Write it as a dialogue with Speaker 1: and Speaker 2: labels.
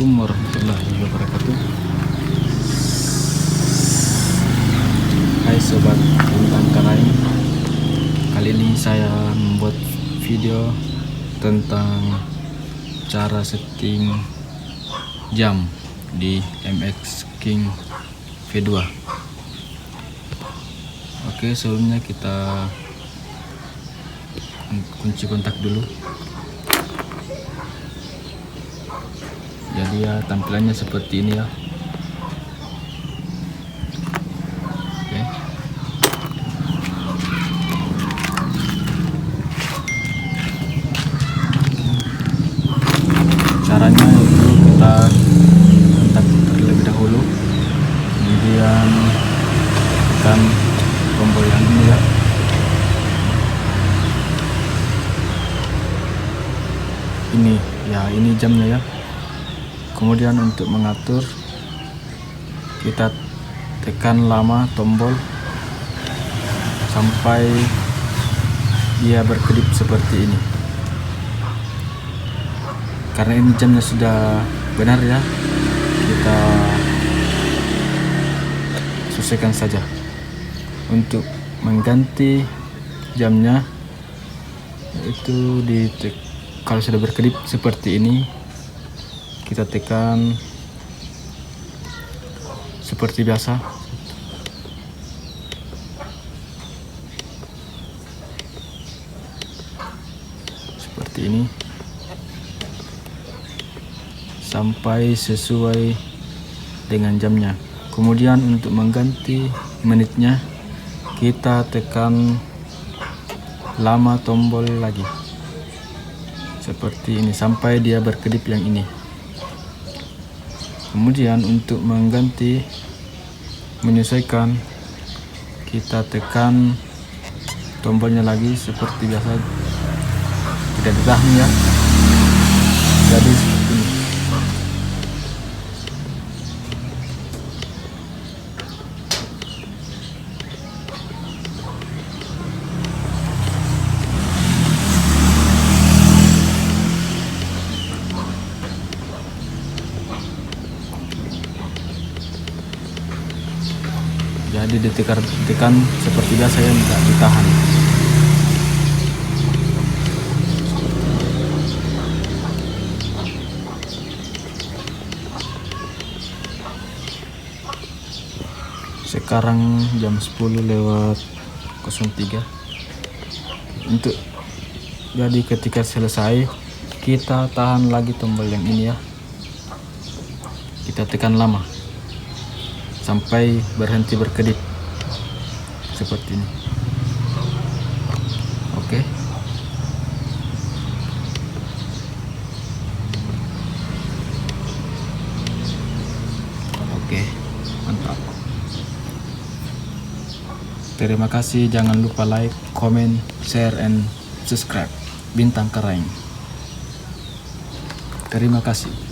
Speaker 1: Assalamualaikum warahmatullahi wabarakatuh. Hai sobat Bintang Karaing, kali ini saya membuat video tentang cara setting jam di MX King V2. Oke, sebelumnya kita kunci kontak dulu. Jadi ya tampilannya seperti ini ya. Oke. Caranya itu kita kontak terlebih dahulu, kemudian tekan tombol yang ini ya. Ini jamnya ya. Kemudian untuk mengatur, kita tekan lama tombol sampai dia berkedip seperti ini. Karena ini jamnya sudah benar ya, kita sesuaikan saja. Untuk mengganti jamnya itu kalau sudah berkedip seperti ini, kita tekan seperti biasa. Seperti ini. Sampai sesuai dengan jamnya. Kemudian untuk mengganti menitnya, kita tekan lama tombol lagi. Seperti ini sampai dia berkedip yang ini. Kemudian untuk mengganti menyesuaikan, kita tekan tombolnya lagi seperti biasa, tidak ditahan ya. Jadi seperti ini. Jadi ditekan seperti biasa ya, tidak ditahan. Sekarang jam 10:03. Jadi ketika selesai, kita tahan lagi tombol yang ini ya. Kita tekan lama sampai berhenti berkedip seperti ini. Oke. Oke, mantap. Terima kasih, jangan lupa like, comment, share, and subscribe Bintang Karaing. Terima kasih.